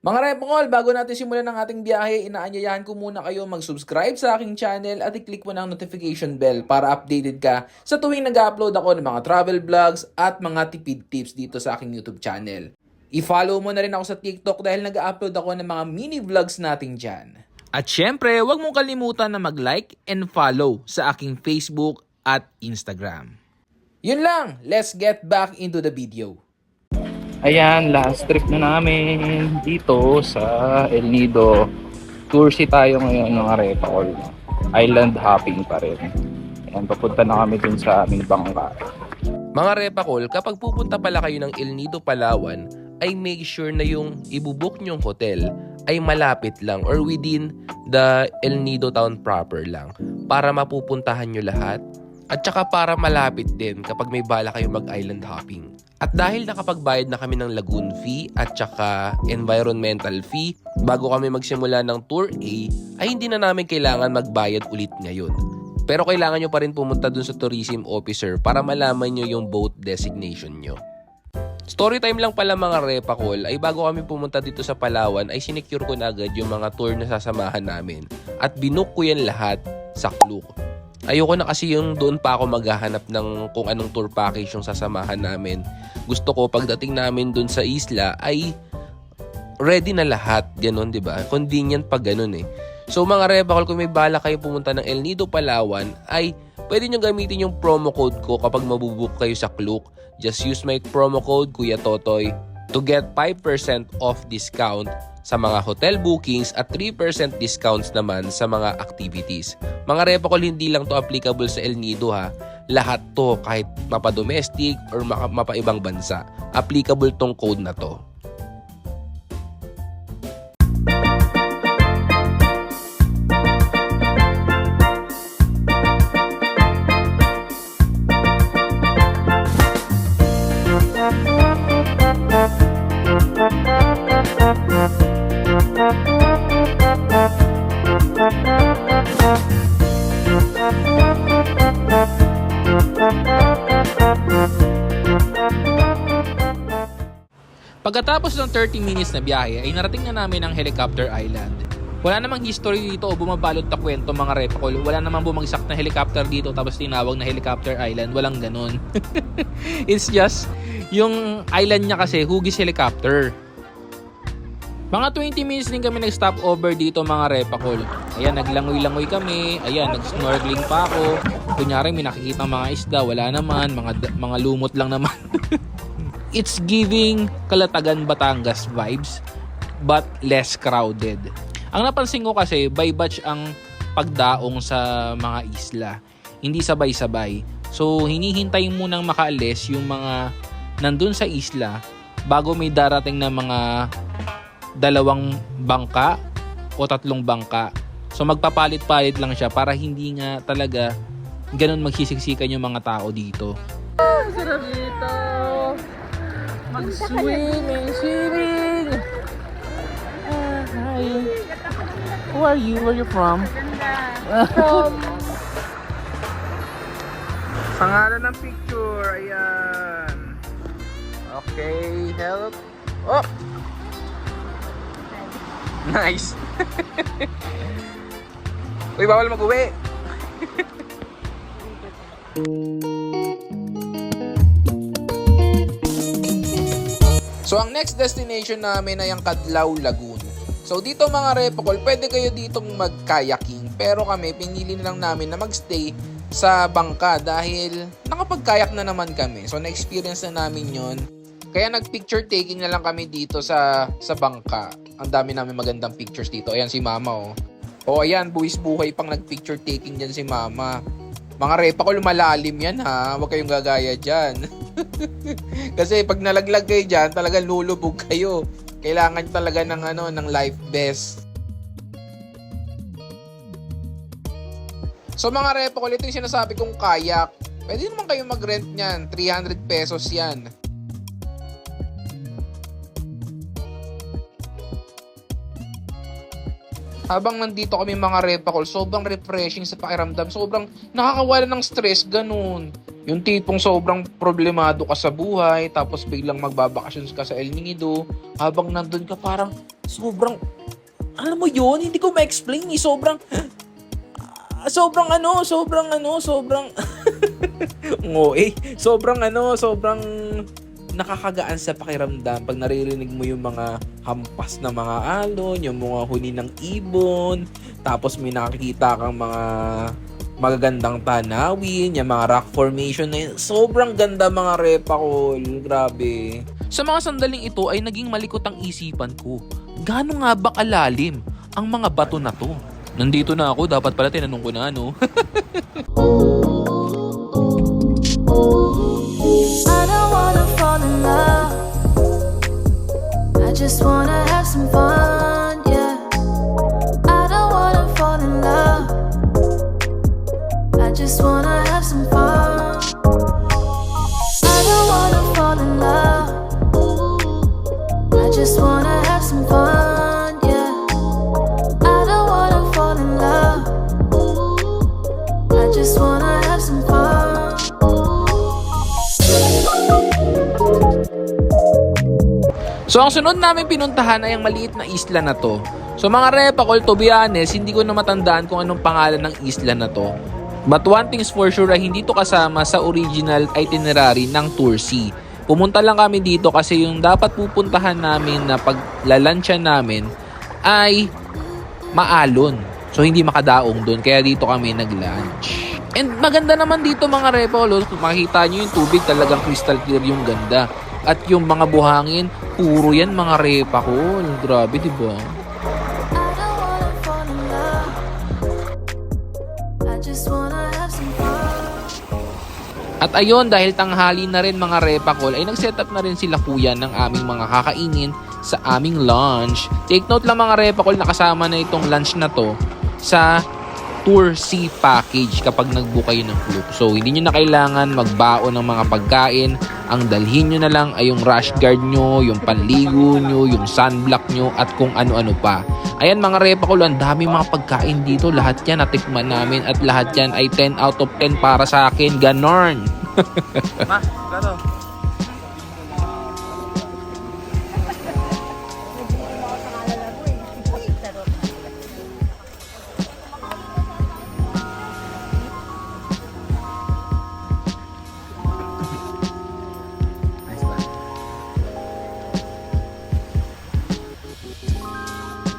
Mga repongol, bago natin simulan ang ating biyahe, inaanyayahan ko muna kayo mag-subscribe sa aking channel at i-click mo ng notification bell para updated ka sa tuwing nag-upload ako ng mga travel vlogs at mga tipid tips dito sa aking YouTube channel. I-follow mo na rin ako sa TikTok dahil nag-upload ako ng mga mini vlogs natin dyan. At syempre, huwag mong kalimutan na mag-like and follow sa aking Facebook at Instagram. Yun lang, let's get back into the video. Ayan, last trip na namin dito sa El Nido. Toursy tayo ngayon ng Arepacol. Island hopping pa rin. Ayan, papunta na kami dun sa aming bangka. Mga repakol, kapag pupunta pala kayo ng El Nido, Palawan, ay make sure na yung ibubook nyong hotel ay malapit lang or within the El Nido town proper lang para mapupuntahan nyo lahat at saka para malapit din kapag may bala kayo mag-island hopping. At dahil nakapagbayad na kami ng lagoon fee at saka environmental fee bago kami magsimula ng Tour A, ay hindi na namin kailangan magbayad ulit ngayon. Pero kailangan nyo pa rin pumunta dun sa tourism officer para malaman nyo yung boat designation nyo. Story time lang pala mga repakol, ay bago kami pumunta dito sa Palawan ay sinecure ko na agad yung mga tour na sasamahan namin at binook ko yan lahat sa Klook. Ayoko na kasi yung doon pa ako maghahanap ng kung anong tour package yung sasamahan namin. Gusto ko pagdating namin doon sa isla ay ready na lahat, ganun 'di ba? Convenient pag ganun eh. So mga repakol, kung may bala kayo pumunta ng El Nido, Palawan, ay pwede nyo gamitin yung promo code ko kapag mabubook kayo sa Klook. Just use my promo code Kuya Totoy to get 5% off discount sa mga hotel bookings at 3% discounts naman sa mga activities. Mga repakol, hindi lang to applicable sa El Nido ha. Lahat to, kahit mapa-domestic or mapa-ibang bansa. Applicable tong code na to. Pagkatapos ng 30 minutes na biyahe ay narating na namin ang Helicopter Island. Wala namang history dito o bumabalot na kwento mga repakol. Wala namang bumagsak na helicopter dito tapos tinawag na Helicopter Island. Walang ganun. It's just, yung island niya kasi hugis helicopter. Mga 20 minutes din kami nag-stop over dito mga repakol. Ayan, naglangoy-langoy kami. Ayan, nag-snorkeling pa ako. Kunyari may nakikita mga isda. Wala naman. Mga lumot lang naman. It's giving Calatagan, Batangas vibes but less crowded. Ang napansin ko kasi by batch ang pagdaong sa mga isla. Hindi sabay-sabay. So hinihintay munang makaalis yung mga nandun sa isla bago may darating na mga 2 bangka o 3 bangka. So magpapalit-palit lang siya para hindi nga talaga ganun magsisiksikan yung mga tao dito. Sarap dito! Mag-swimming! Hi! Who are you? Where are you from? From Pangalan ng picture, ayan. Okay, help. Oh! Nice! Uy, bawal mag-uwi! So, ang next destination namin ay ang Cadlaw Lagoon. So, dito mga repakol, pwede kayo ditong mag-kayaking. Pero kami, pinili lang namin na magstay sa bangka dahil nakapag-kayak na naman kami. So, na-experience na namin yon. Kaya nag-picture taking na lang kami dito sa bangka. Ang dami namin magandang pictures dito. Ayan si Mama oh. Oh, ayan, buwis buhay pang nag-picture taking dyan si Mama. Mga repakol, malalim yan ha. Huwag kayong gagaya dyan. Kasi pag nalaglag kayo dyan, talagang lulubog kayo. Kailangan talaga ng life vest. So mga repakol, ito yung sinasabi kong kayak. Pwede naman kayo mag-rent niyan. 300 pesos yan. Habang nandito kami mga repakol, sobrang refreshing sa pakiramdam. Sobrang nakakawala ng stress, ganun. Yung tipong sobrang problemado ka sa buhay, tapos biglang magbabakasyon ka sa El Nido. Habang nandun ka, parang sobrang, alam mo yun, hindi ko ma-explain eh. Sobrang sobrang nakakagaan sa pakiramdam pag naririnig mo yung mga hampas na mga alon, yung mga huni ng ibon, tapos may nakikita kang mga magagandang tanawin, yung mga rock formation na yun. Sobrang ganda mga repakol, grabe. Sa mga sandaling ito ay naging malikot ang isipan ko. Gaano nga ba kalalim ang mga bato na to? Nandito na ako, dapat pala tinanong ko na ano. I don't wanna fall in love. I just wanna have some fun, yeah. I don't wanna fall in love. I just wanna have some fun. I don't wanna fall in love. I just wanna have some fun, yeah. I don't wanna fall in love. I just wanna have some fun. So ang sunod namin pinuntahan ay ang maliit na isla na to. So mga repakol, to be honest, hindi ko na matandaan kung anong pangalan ng isla na to. But one thing's for sure ay hindi to kasama sa original itinerary ng Tour C. Pumunta lang kami dito kasi yung dapat pupuntahan namin na paglalansya namin ay maalon. So hindi makadaong doon, kaya dito kami nag-lunch. And maganda naman dito mga repakol, makikita nyo yung tubig, talagang crystal clear yung ganda. At yung mga buhangin, puro yan mga repakol. Grabe, diba? I don't wanna fall in love. I just wanna have some fun. At ayun, dahil tanghali na rin mga repakol, ay nag-set up na rin sila kuya ng aming mga kakainin sa aming lunch. Take note lang mga repakol, nakasama na itong lunch na to sa Tour C package kapag nag-book kayo ng club. So, hindi nyo na kailangan magbaon ng mga pagkain. Ang dalhin nyo na lang ay yung rash guard nyo, yung panligo nyo, yung sunblock nyo, at kung ano-ano pa. Ayan mga repakol, ang dami mga pagkain dito. Lahat yan natikman namin at lahat yan ay 10 out of 10 para sa akin. Ganon. Ma, gato.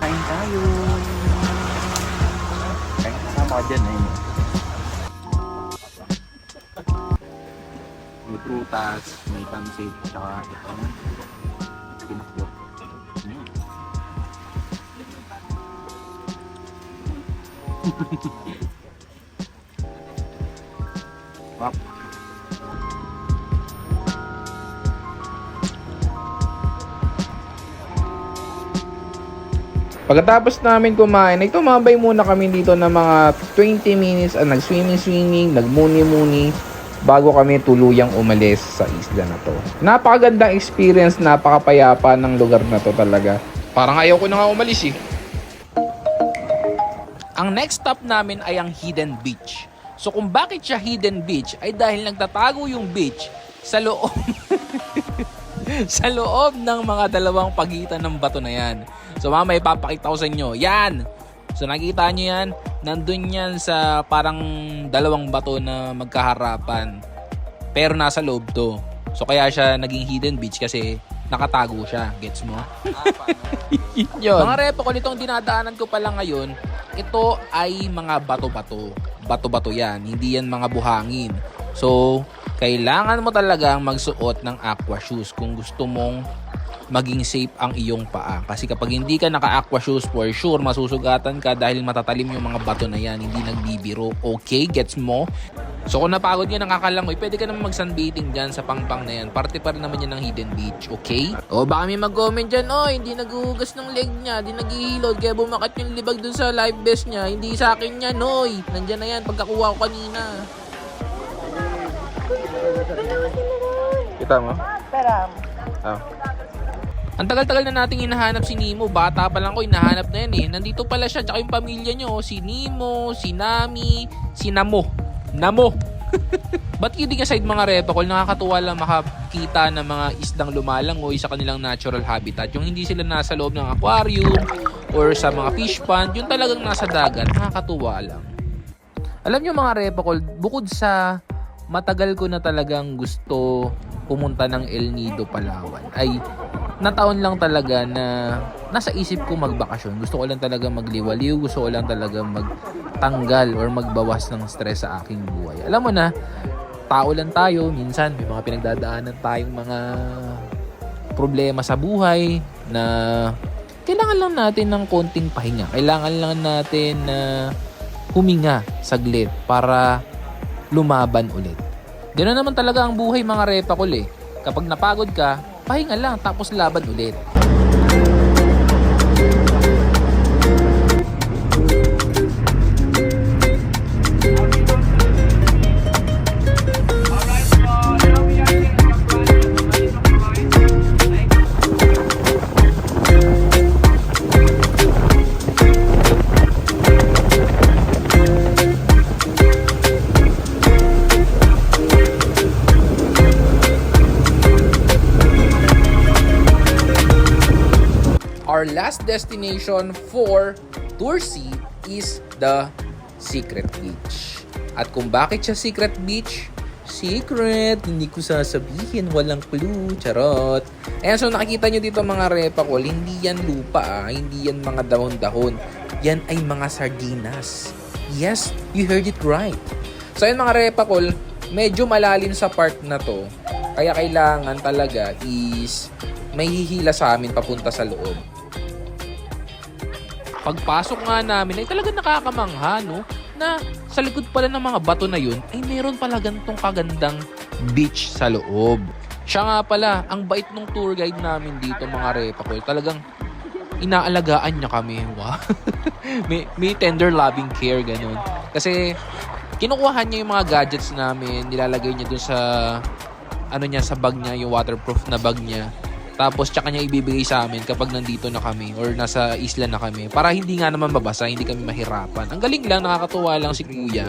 Kain tayo. Kain kasama ka dyan eh. May prutas, may pansit, tsaka ito. Pinakbot. Wap. Pagkatapos namin kumain, ay tumambay muna kami dito ng mga 20 minutes at nag-swimming, nag-muni-muni bago kami tuluyang umalis sa isla na to. Napakagandang experience, napakapayapa ng lugar na to talaga. Parang ayaw ko na nga umalis eh. Ang next stop namin ay ang Hidden Beach. So kung bakit siya Hidden Beach ay dahil nagtatago yung beach sa loob sa loob ng mga dalawang pagitan ng bato na yan. So mamaya ipapakita ko sa inyo. Yan! So nakita nyo yan, nandun yan sa parang dalawang bato na magkaharapan. Pero nasa loob to. So kaya siya naging Hidden Beach kasi nakatago siya. Gets mo? Yun. Mga repo ko nitong dinadaanan ko pala ngayon, ito ay mga bato-bato. Bato-bato yan. Hindi yan mga buhangin. So, kailangan mo talagang magsuot ng aqua shoes kung gusto mong maging safe ang iyong paa. Kasi kapag hindi ka naka-aqua shoes, for sure, masusugatan ka dahil matatalim yung mga bato na yan. Hindi nagbibiro. Okay? Gets mo? So kung napagod ka nakakalangoy, pwede ka naman mag-sunbathing dyan sa pangpang na yan. Parte pa rin naman yan ng Hidden Beach. Okay? O baka may mag-comment dyan, hindi naguhugas ng leg niya, hindi naghihilod, kaya bumakat yung libag dun sa life vest niya. Hindi sa akin yan, oy. Nandyan na yan pagkakuha ko kanina. Kita mo? Ang tagal-tagal na nating hinahanap si Nemo. Bata pa lang ko, hinahanap na yan eh. Nandito pala siya, tsaka yung pamilya nyo. Si Nemo, si Nami, si Namo. But kidding aside mga repakol, nakakatuwa lang makakita ng mga isdang lumalangoy sa kanilang natural habitat. Yung hindi sila nasa loob ng aquarium or sa mga fish pond, yung talagang nasa dagat, nakakatuwa lang. Alam nyo mga repakol, bukod sa matagal ko na talagang gusto pumunta ng El Nido, Palawan, ay nataon lang talaga na nasa isip ko magbakasyon. Gusto ko lang talaga magliwaliw, gusto ko lang talaga magtanggal or magbawas ng stress sa aking buhay. Alam mo na, tao lang tayo, minsan may mga pinagdadaanan tayong mga problema sa buhay na kailangan lang natin ng konting pahinga. Kailangan lang natin na huminga saglit para lumaban ulit. Ganoon naman talaga ang buhay mga repakol eh. Kapag napagod ka, pahinga lang tapos laban ulit. Our last destination for Tour C is the Secret Beach. At kung bakit siya Secret Beach? Secret, hindi ko sasabihin, walang clue, charot. Ayan, so nakikita nyo dito mga repakol, hindi yan lupa, hindi yan mga dahon-dahon. Yan ay mga sardinas. Yes, you heard it right. So ayan mga repakol, medyo malalim sa part na to. Kaya kailangan talaga is may hihila sa amin papunta sa loob. Pagpasok nga namin ay talaga nakakamangha, no? Na sa likod pala ng mga bato na yun ay meron pala ganitong kagandang beach sa loob. Siya nga pala, ang bait ng tour guide namin dito mga repakol. Talagang inaalagaan niya kami. Wow. may tender loving care, ganun. Kasi kinukuha niya yung mga gadgets namin, nilalagay niya dun sa sa bag niya, yung waterproof na bag niya. Tapos tsaka niya ibibigay sa amin kapag nandito na kami or nasa isla na kami. Para hindi nga naman mabasa, hindi kami mahirapan. Ang galing lang, nakakatuwa lang si Kuya.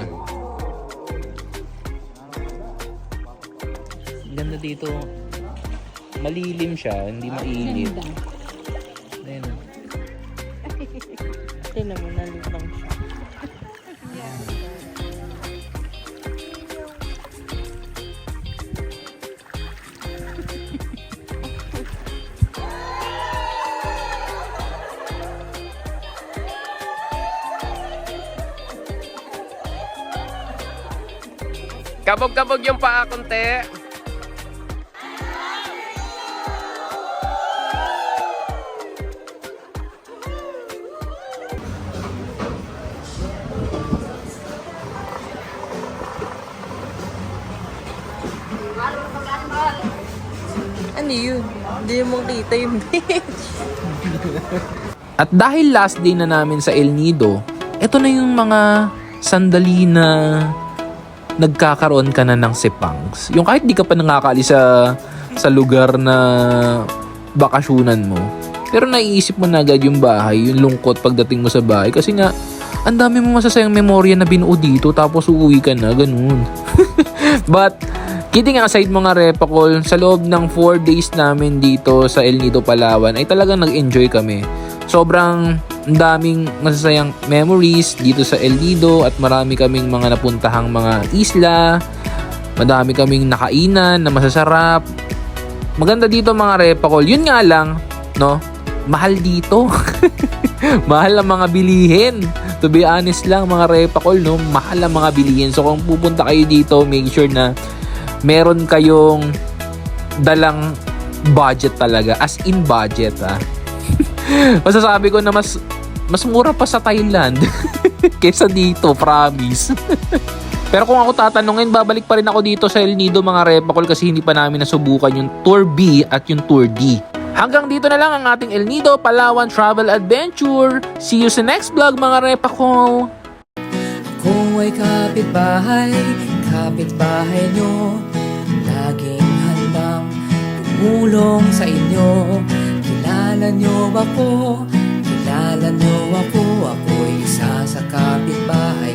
Ganda dito. Malilim siya, hindi mainit. Ayan. Tignan mo, nalutang siya. Kabog-kabog yung paa konti. Ano yun? Hindi mo makita yung beach. At dahil last day na namin sa El Nido, eto na yung mga sandali na nagkakaroon ka na ng sepangs. Yung kahit di ka pa nakakaalis sa lugar na bakasyonan mo. Pero naiisip mo na agad yung bahay, yung lungkot pagdating mo sa bahay. Kasi nga, ang dami mo masasayang memorya na binuo dito tapos uuwi ka na, ganun. But, kidding aside mga repakol, sa loob ng 4 days namin dito sa El Nido, Palawan, ay talagang nag-enjoy kami. Sobrang daming masasayang memories dito sa El Nido at marami kaming mga napuntahang mga isla, madami kaming nakainan na masasarap. Maganda dito mga repakol. Yun nga lang, no? Mahal dito. Mahal ang mga bilihin. To be honest lang mga repakol, no? Mahal ang mga bilihin. So kung pupunta kayo dito, make sure na meron kayong dalang budget talaga. As in budget, Masasabi ko na mas mura pa sa Thailand kaysa dito, promise. Pero kung ako tatanungin, babalik pa rin ako dito sa El Nido mga repakol kasi hindi pa namin nasubukan yung Tour B at yung Tour D. Hanggang dito na lang ang ating El Nido, Palawan Travel Adventure. See you sa next vlog mga repakol. Ako ay kapitbahay nyo, laging handang tumulong sa inyo. Kilala nyo ako, ako'y isa sa kapitbahay